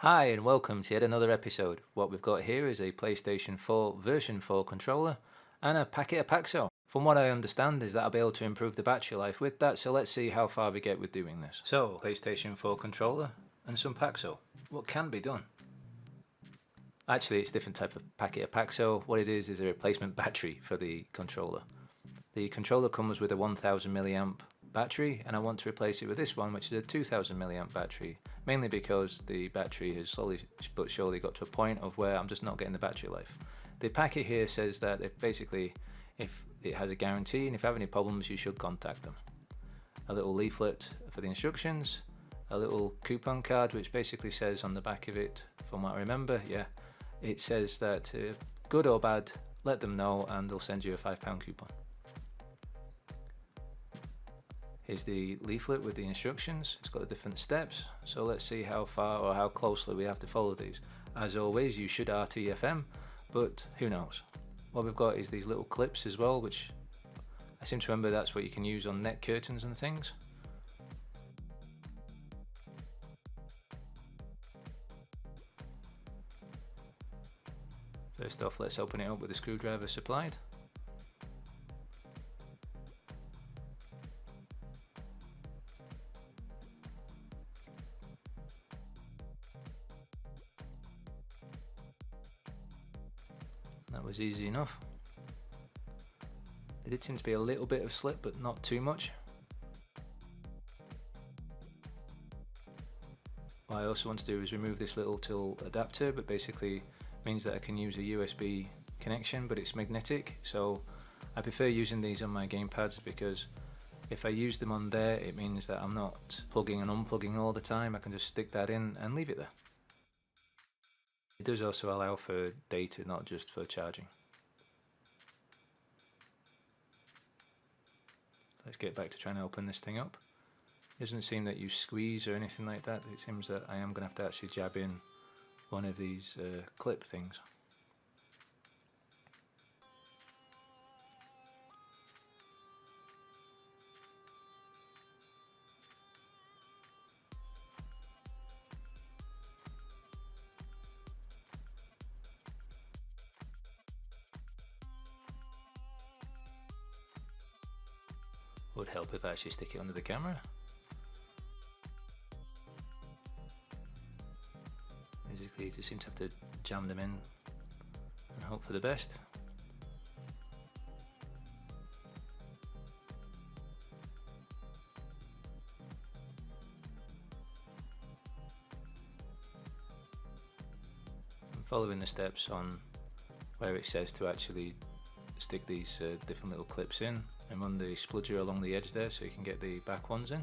Hi and welcome to yet another episode. What we've got here is a PlayStation 4 version 4 controller and a packet of PAXO. From what I understand is that I'll be able to improve the battery life with that, so let's see how far we get with doing this. So, PlayStation 4 controller and some PAXO. What can be done? Actually, it's a different type of packet of PAXO. What it is a replacement battery for the controller. The controller comes with a 1000 milliamp battery, and I want to replace it with this one, which is a 2000 milliamp battery, mainly because the battery has slowly but surely got to a point of where I'm just not getting the battery life. The packet here says that if it has a guarantee, and if you have any problems you should contact them. A little leaflet for the instructions, a little coupon card which basically says on the back of it, from what I remember, it says that good or bad, let them know and they'll send you a £5 coupon. Here's the leaflet with the instructions. It's got the different steps, so let's see how far or how closely we have to follow these. As always, you should RTFM, but who knows. What we've got is these little clips as well, which I seem to remember that's what you can use on net curtains and things. First off, let's open it up with the screwdriver supplied. That was easy enough. There did seem to be a little bit of slip, but not too much. What I also want to do is remove this little tool adapter, but basically means that I can use a USB connection, but it's magnetic, so I prefer using these on my gamepads because if I use them on there, it means that I'm not plugging and unplugging all the time. I can just stick that in and leave it there. It does also allow for data, not just for charging. Let's get back to trying to open this thing up. It doesn't seem that you squeeze or anything like that. It seems that I am going to have to actually jab in one of these clip things. Would help if I actually stick it under the camera. Basically, you just seem to have to jam them in and hope for the best. I'm following the steps on where it says to actually stick these different little clips in and run the spludger along the edge there so you can get the back ones in.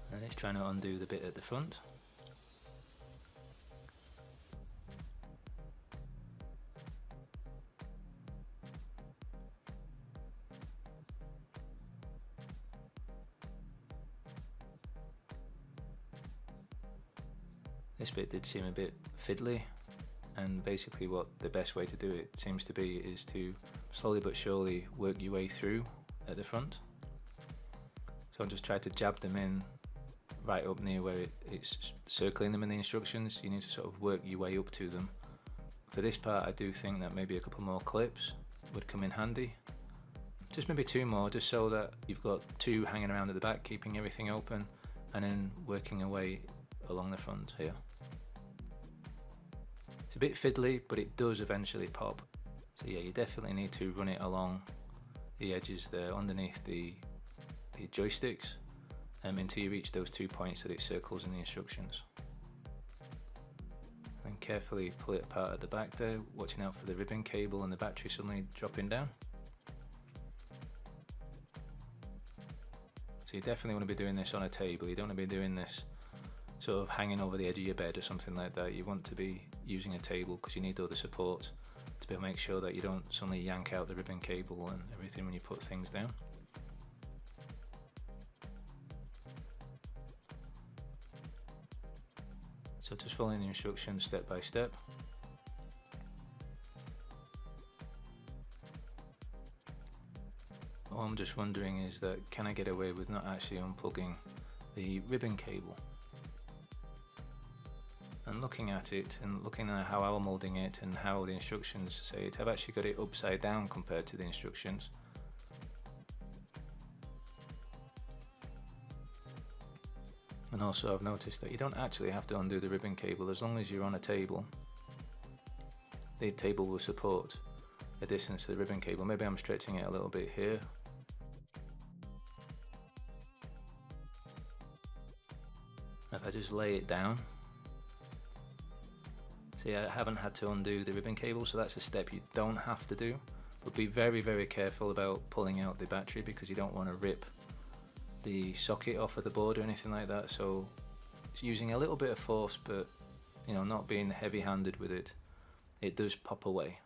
And it's trying to undo the bit at the front. This bit did seem a bit fiddly, and basically what the best way to do it seems to be is to slowly but surely work your way through at the front. So I'll just try to jab them in right up near where it's circling them in the instructions. You need to sort of work your way up to them. For this part I do think that maybe a couple more clips would come in handy. Just maybe two more, just so that you've got two hanging around at the back keeping everything open, and then working away along the front here. It's a bit fiddly, but it does eventually pop. So yeah, you definitely need to run it along the edges there underneath the joysticks until you reach those 2 points that it circles in the instructions. And carefully pull it apart at the back there, watching out for the ribbon cable and the battery suddenly dropping down. So you definitely want to be doing this on a table. You don't want to be doing this sort of hanging over the edge of your bed or something like that. You want to be using a table because you need all the support to to be able to make sure that you don't suddenly yank out the ribbon cable and everything when you put things down. So just following the instructions step by step. All I'm just wondering is that, can I get away with not actually unplugging the ribbon cable? And looking at it and looking at how I'm molding it and how the instructions say it, I've actually got it upside down compared to the instructions. And also I've noticed that you don't actually have to undo the ribbon cable as long as you're on a table. The table will support a distance to the ribbon cable. Maybe I'm stretching it a little bit here. If I just lay it down, see, I haven't had to undo the ribbon cable, so that's a step you don't have to do. But be very, very careful about pulling out the battery, because you don't want to rip the socket off of the board or anything like that. So it's using a little bit of force, but you know, not being heavy-handed with it. It does pop away.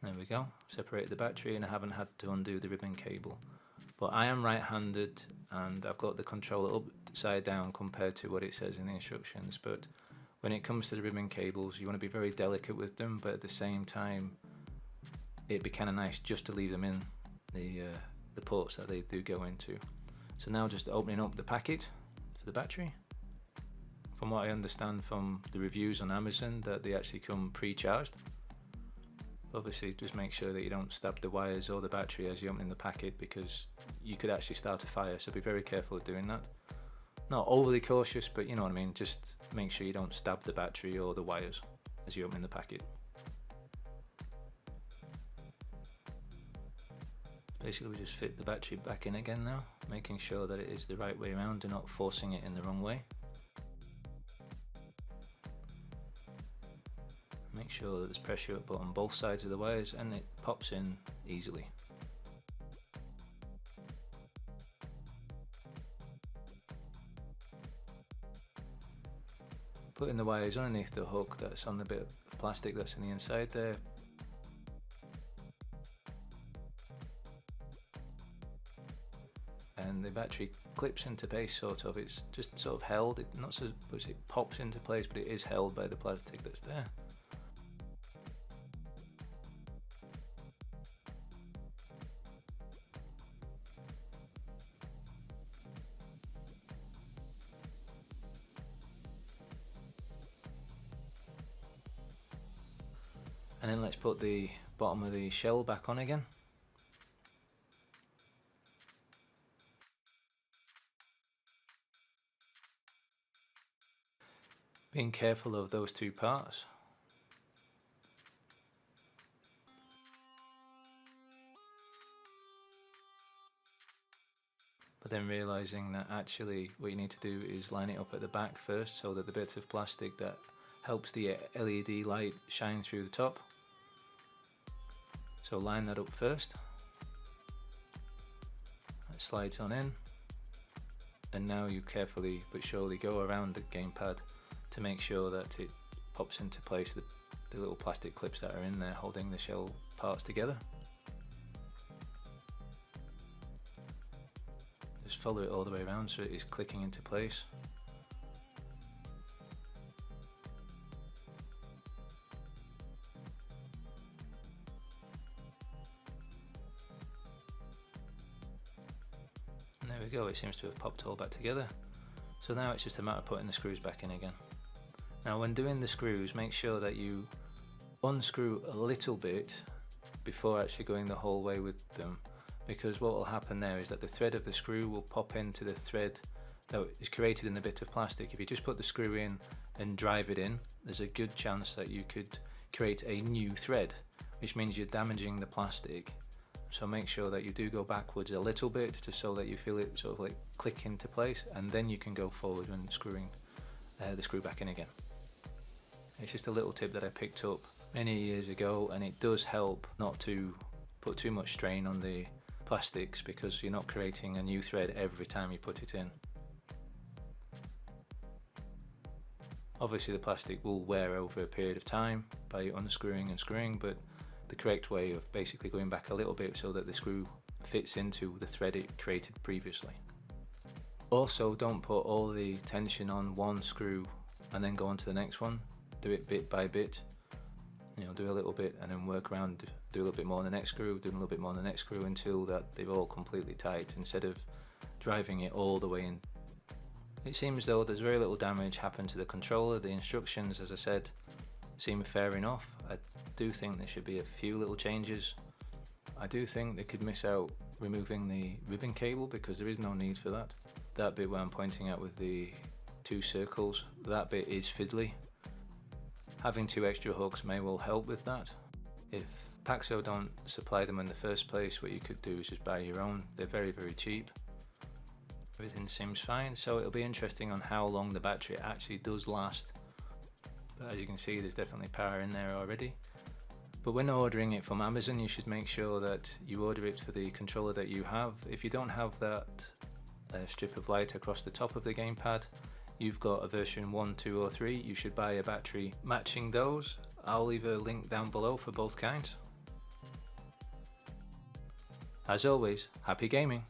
There we go, separate the battery, and I haven't had to undo the ribbon cable. But I am right-handed and I've got the controller upside down compared to what it says in the instructions. But when it comes to the ribbon cables, you want to be very delicate with them, but at the same time it'd be kind of nice just to leave them in the ports that they do go into. So now just opening up the packet for the battery. From what I understand from the reviews on Amazon, that they actually come pre-charged. Obviously just make sure that you don't stab the wires or the battery as you're opening the packet, because you could actually start a fire, so be very careful of doing that. Not overly cautious, but you know what I mean, just make sure you don't stab the battery or the wires as you're opening the packet. Basically we just fit the battery back in again now, making sure that it is the right way around and not forcing it in the wrong way. Make sure that there's pressure on both sides of the wires and it pops in easily. Putting the wires underneath the hook that's on the bit of plastic that's in the inside there. And the battery clips into place, sort of. It's just sort of held, it not so much it pops into place, but it is held by the plastic that's there. And then let's put the bottom of the shell back on again. Being careful of those two parts. But then realizing that actually what you need to do is line it up at the back first, so that the bit of plastic that helps the LED light shine through the top. So line that up first. That slides on in. And now you carefully but surely go around the gamepad to make sure that it pops into place, the little plastic clips that are in there holding the shell parts together. Just follow it all the way around so it is clicking into place. And there we go, it seems to have popped all back together. So now it's just a matter of putting the screws back in again. Now when doing the screws, make sure that you unscrew a little bit before actually going the whole way with them, because what will happen there is that the thread of the screw will pop into the thread that is created in the bit of plastic. If you just put the screw in and drive it in, there's a good chance that you could create a new thread, which means you're damaging the plastic. So make sure that you do go backwards a little bit, just so that you feel it sort of like click into place, and then you can go forward when screwing the screw back in again. It's just a little tip that I picked up many years ago, and it does help not to put too much strain on the plastics, because you're not creating a new thread every time you put it in. Obviously the plastic will wear over a period of time by unscrewing and screwing, but the correct way of basically going back a little bit so that the screw fits into the thread it created previously. Also, don't put all the tension on one screw and then go on to the next one. Do it bit by bit. You know, do a little bit and then work around, do a little bit more on the next screw, do a little bit more on the next screw until that they're all completely tight, instead of driving it all the way in. It seems though there's very little damage happened to the controller. The instructions, as I said, seem fair enough. I do think there should be a few little changes. I do think they could miss out removing the ribbon cable, because there is no need for that. That bit where I'm pointing out with the 2 circles, that bit is fiddly. Having 2 extra hooks may well help with that. If PAXO don't supply them in the first place, what you could do is just buy your own. They're very, very cheap. Everything seems fine, so it'll be interesting on how long the battery actually does last. But as you can see, there's definitely power in there already. But when ordering it from Amazon, you should make sure that you order it for the controller that you have. If you don't have that strip of light across the top of the gamepad, you've got a version 1, 2 or 3, you should buy a battery matching those. I'll leave a link down below for both kinds. As always, happy gaming!